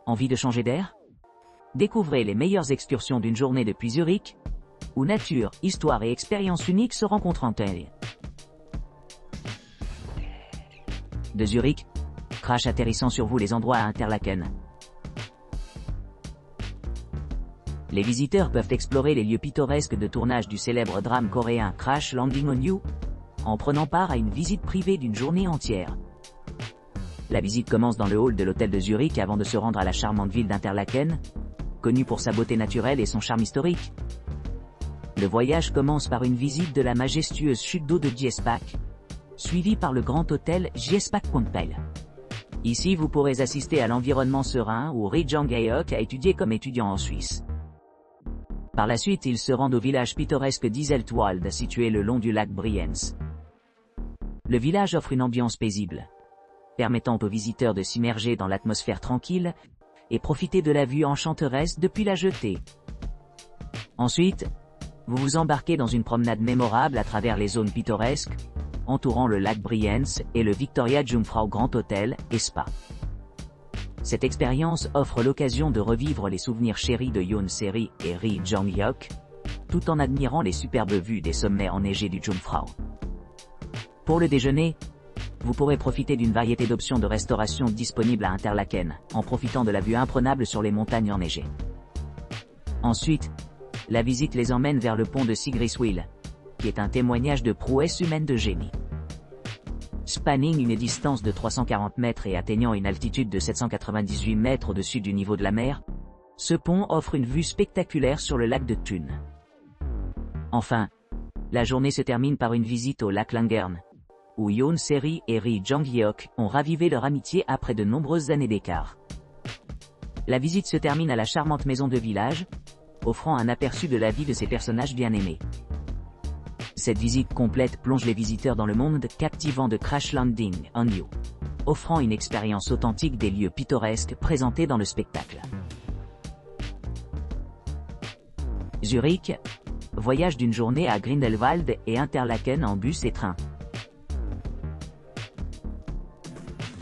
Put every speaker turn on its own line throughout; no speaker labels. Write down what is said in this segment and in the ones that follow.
Envie de changer d'air? Découvrez les meilleures excursions d'une journée depuis Zurich, où nature, histoire et expériences uniques se rencontrent en elles. De Zurich, crash atterrissant sur vous les endroits à Interlaken. Les visiteurs peuvent explorer les lieux pittoresques de tournage du célèbre drame coréen Crash Landing on You, en prenant part à une visite privée d'une journée entière. La visite commence dans le hall de l'hôtel de Zurich avant de se rendre à la charmante ville d'Interlaken, connue pour sa beauté naturelle et son charme historique. Le voyage commence par une visite de la majestueuse chute d'eau de Giesbach, suivie par le grand hôtel Giesbach-Pontpel. Ici, vous pourrez assister à l'environnement serein où Ri Jang-hyuk a étudié comme étudiant en Suisse. Par la suite, ils se rendent au village pittoresque d'Iseltwald, situé le long du lac Brienz. Le village offre une ambiance paisible, permettant aux visiteurs de s'immerger dans l'atmosphère tranquille et profiter de la vue enchanteresse depuis la jetée. Ensuite, vous vous embarquez dans une promenade mémorable à travers les zones pittoresques, entourant le lac Brienz et le Victoria Jungfrau Grand Hotel et Spa. Cette expérience offre l'occasion de revivre les souvenirs chéris de Yoon Se-ri et Ri Jang-hyuk, tout en admirant les superbes vues des sommets enneigés du Jungfrau. Pour le déjeuner, vous pourrez profiter d'une variété d'options de restauration disponibles à Interlaken, en profitant de la vue imprenable sur les montagnes enneigées. Ensuite, la visite les emmène vers le pont de Sigriswil, qui est un témoignage de prouesse humaine de génie. Spanning une distance de 340 mètres et atteignant une altitude de 798 mètres au-dessus du niveau de la mer, ce pont offre une vue spectaculaire sur le lac de Thun. Enfin, la journée se termine par une visite au lac Langern, où Yoon Se-ri et Ri Jang-hyuk ont ravivé leur amitié après de nombreuses années d'écart. La visite se termine à la charmante maison de village, offrant un aperçu de la vie de ces personnages bien-aimés. Cette visite complète plonge les visiteurs dans le monde captivant de Crash Landing on You, offrant une expérience authentique des lieux pittoresques présentés dans le spectacle. Zurich, voyage d'une journée à Grindelwald et Interlaken en bus et train.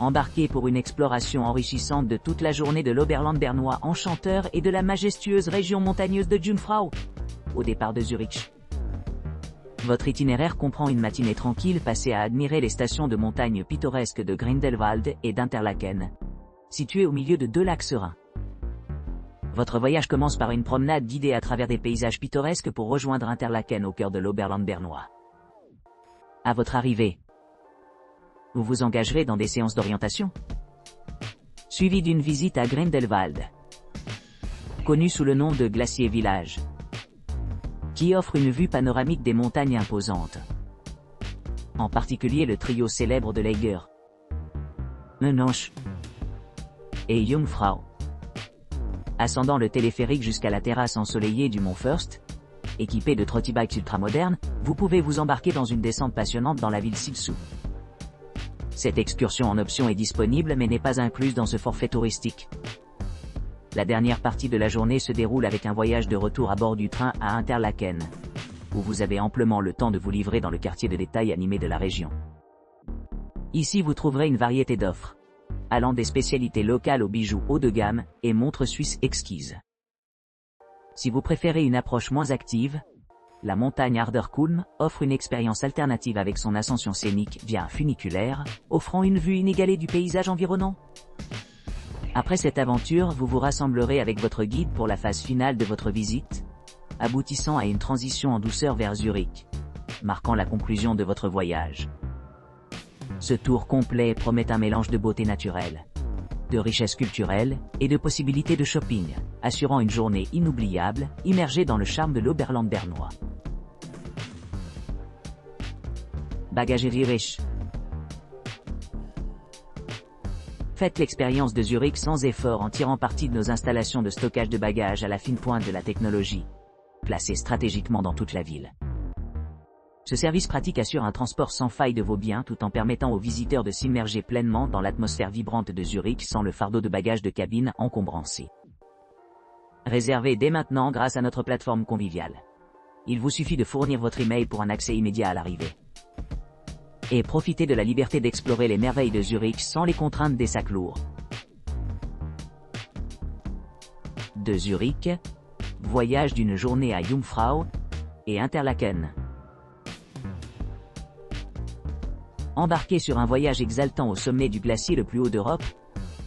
Embarquez pour une exploration enrichissante de toute la journée de l'Oberland bernois enchanteur et de la majestueuse région montagneuse de Jungfrau, au départ de Zurich. Votre itinéraire comprend une matinée tranquille passée à admirer les stations de montagne pittoresques de Grindelwald et d'Interlaken, situées au milieu de deux lacs sereins. Votre voyage commence par une promenade guidée à travers des paysages pittoresques pour rejoindre Interlaken au cœur de l'Oberland bernois. À votre arrivée, vous vous engagerez dans des séances d'orientation, suivies d'une visite à Grindelwald, connu sous le nom de Glacier Village, qui offre une vue panoramique des montagnes imposantes. En particulier le trio célèbre de Leiger, Menonche et Jungfrau. Ascendant le téléphérique jusqu'à la terrasse ensoleillée du mont First, équipé de trottibikes ultramodernes, vous pouvez vous embarquer dans une descente passionnante dans la ville Silsou. Cette excursion en option est disponible mais n'est pas incluse dans ce forfait touristique. La dernière partie de la journée se déroule avec un voyage de retour à bord du train à Interlaken, où vous avez amplement le temps de vous livrer dans le quartier de détail animé de la région. Ici vous trouverez une variété d'offres, allant des spécialités locales aux bijoux haut de gamme et montres suisses exquises. Si vous préférez une approche moins active, la montagne Arderkulm offre une expérience alternative avec son ascension scénique via un funiculaire, offrant une vue inégalée du paysage environnant. Après cette aventure, vous vous rassemblerez avec votre guide pour la phase finale de votre visite, aboutissant à une transition en douceur vers Zurich, marquant la conclusion de votre voyage. Ce tour complet promet un mélange de beauté naturelle, de richesse culturelle et de possibilités de shopping, assurant une journée inoubliable, immergée dans le charme de l'Oberland bernois. Bagagerie riche. Faites l'expérience de Zurich sans effort en tirant parti de nos installations de stockage de bagages à la fine pointe de la technologie, placées stratégiquement dans toute la ville. Ce service pratique assure un transport sans faille de vos biens tout en permettant aux visiteurs de s'immerger pleinement dans l'atmosphère vibrante de Zurich sans le fardeau de bagages de cabine encombrancé. Réservez dès maintenant grâce à notre plateforme conviviale. Il vous suffit de fournir votre email pour un accès immédiat à l'arrivée. Et profitez de la liberté d'explorer les merveilles de Zurich sans les contraintes des sacs lourds. De Zurich, voyage d'une journée à Jungfrau et Interlaken. Embarquez sur un voyage exaltant au sommet du glacier le plus haut d'Europe,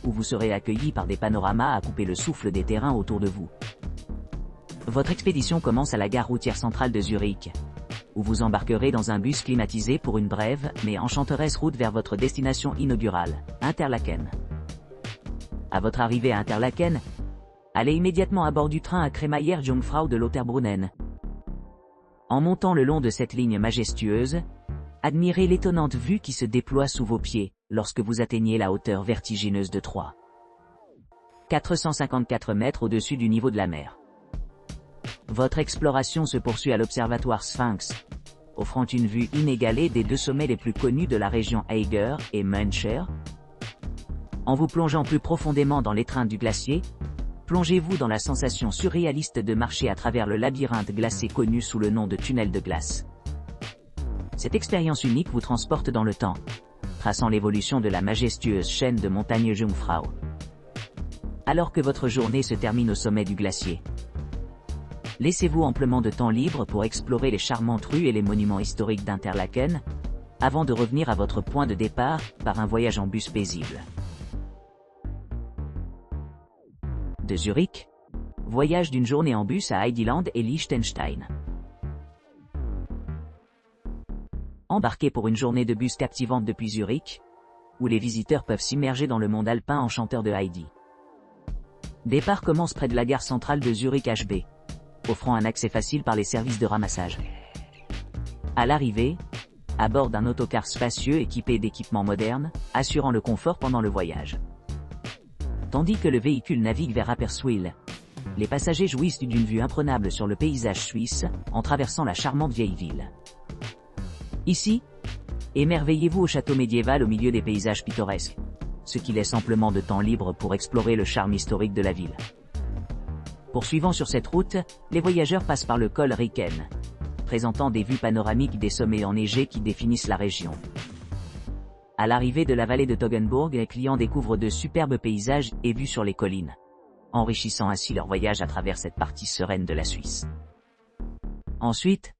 où vous serez accueillis par des panoramas à couper le souffle des terrains autour de vous. Votre expédition commence à la gare routière centrale de Zurich, où vous embarquerez dans un bus climatisé pour une brève mais enchanteresse route vers votre destination inaugurale, Interlaken. À votre arrivée à Interlaken, allez immédiatement à bord du train à crémaillère Jungfrau de Lauterbrunnen. En montant le long de cette ligne majestueuse, admirez l'étonnante vue qui se déploie sous vos pieds lorsque vous atteignez la hauteur vertigineuse de 454 mètres au-dessus du niveau de la mer. Votre exploration se poursuit à l'observatoire Sphinx, offrant une vue inégalée des deux sommets les plus connus de la région Eiger et Muncher. En vous plongeant plus profondément dans l'étreinte du glacier, plongez-vous dans la sensation surréaliste de marcher à travers le labyrinthe glacé connu sous le nom de tunnel de glace. Cette expérience unique vous transporte dans le temps, traçant l'évolution de la majestueuse chaîne de montagnes Jungfrau. Alors que votre journée se termine au sommet du glacier, laissez-vous amplement de temps libre pour explorer les charmantes rues et les monuments historiques d'Interlaken, avant de revenir à votre point de départ par un voyage en bus paisible. De Zurich, voyage d'une journée en bus à Heideland et Liechtenstein. Embarquez pour une journée de bus captivante depuis Zurich, où les visiteurs peuvent s'immerger dans le monde alpin enchanteur de Heidi. Départ commence près de la gare centrale de Zurich HB, offrant un accès facile par les services de ramassage. À l'arrivée, à bord d'un autocar spacieux équipé d'équipements modernes, assurant le confort pendant le voyage. Tandis que le véhicule navigue vers Rapperswil, les passagers jouissent d'une vue imprenable sur le paysage suisse, en traversant la charmante vieille ville. Ici, émerveillez-vous au château médiéval au milieu des paysages pittoresques, ce qui laisse amplement de temps libre pour explorer le charme historique de la ville. Poursuivant sur cette route, les voyageurs passent par le col Ricken, présentant des vues panoramiques des sommets enneigés qui définissent la région. À l'arrivée de la vallée de Toggenburg, les clients découvrent de superbes paysages et vues sur les collines, enrichissant ainsi leur voyage à travers cette partie sereine de la Suisse. Ensuite,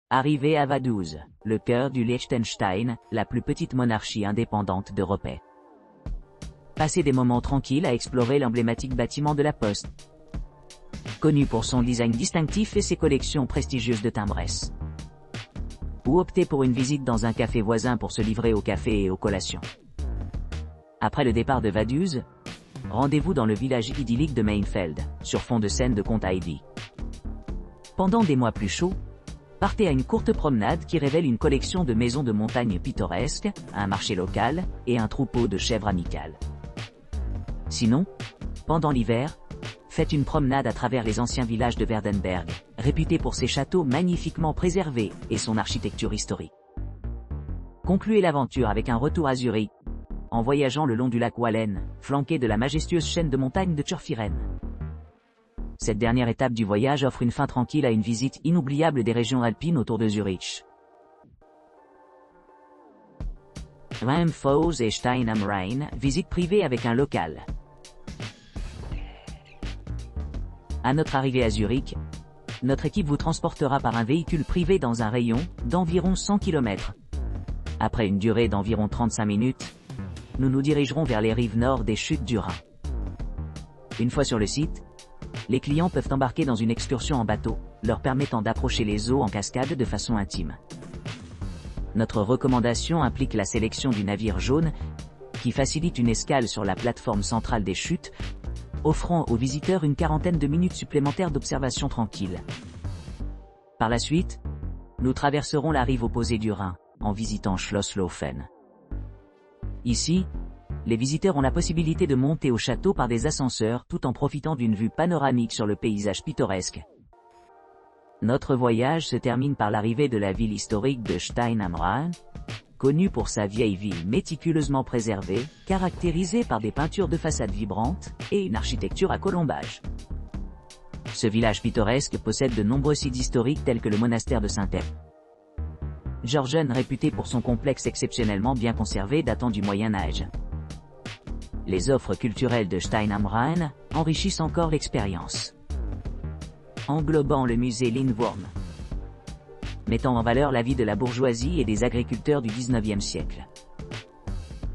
arrivez à Vaduz, le cœur du Liechtenstein, la plus petite monarchie indépendante d'Europe. Passez des moments tranquilles à explorer l'emblématique bâtiment de la Poste, connu pour son design distinctif et ses collections prestigieuses de timbres. Ou optez pour une visite dans un café voisin pour se livrer au café et aux collations. Après le départ de Vaduz, rendez-vous dans le village idyllique de Mainfeld, sur fond de scène de conte Heidi. Pendant des mois plus chauds, partez à une courte promenade qui révèle une collection de maisons de montagne pittoresques, un marché local et un troupeau de chèvres amicales. Sinon, pendant l'hiver, faites une promenade à travers les anciens villages de Werdenberg, réputés pour ses châteaux magnifiquement préservés et son architecture historique. Concluez l'aventure avec un retour à Zurich, en voyageant le long du lac Wallen, flanqué de la majestueuse chaîne de montagnes de Zurfieren. Cette dernière étape du voyage offre une fin tranquille à une visite inoubliable des régions alpines autour de Zurich. Rheinfels et Stein am Rhein, visite privée avec un local. À notre arrivée à Zurich, notre équipe vous transportera par un véhicule privé dans un rayon d'environ 100 km. Après une durée d'environ 35 minutes, nous nous dirigerons vers les rives nord des chutes du Rhin. Une fois sur le site, les clients peuvent embarquer dans une excursion en bateau, leur permettant d'approcher les eaux en cascade de façon intime. Notre recommandation implique la sélection du navire jaune, qui facilite une escale sur la plateforme centrale des chutes, offrant aux visiteurs une quarantaine de minutes supplémentaires d'observation tranquille. Par la suite, nous traverserons la rive opposée du Rhin, en visitant Schlosslaufen. Ici, les visiteurs ont la possibilité de monter au château par des ascenseurs tout en profitant d'une vue panoramique sur le paysage pittoresque. Notre voyage se termine par l'arrivée de la ville historique de Stein am Rhein, connue pour sa vieille ville méticuleusement préservée, caractérisée par des peintures de façade vibrantes et une architecture à colombage. Ce village pittoresque possède de nombreux sites historiques tels que le monastère de Saint-Ep. Georgen, réputé pour son complexe exceptionnellement bien conservé datant du Moyen Âge. Les offres culturelles de Stein am Rhein enrichissent encore l'expérience. Englobant le musée Lindwurm, mettant en valeur la vie de la bourgeoisie et des agriculteurs du XIXe siècle,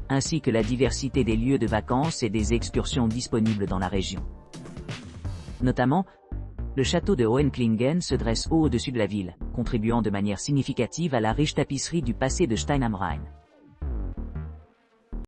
ainsi que la diversité des lieux de vacances et des excursions disponibles dans la région. Notamment, le château de Hohenklingen se dresse haut au-dessus de la ville, contribuant de manière significative à la riche tapisserie du passé de Stein am Rhein.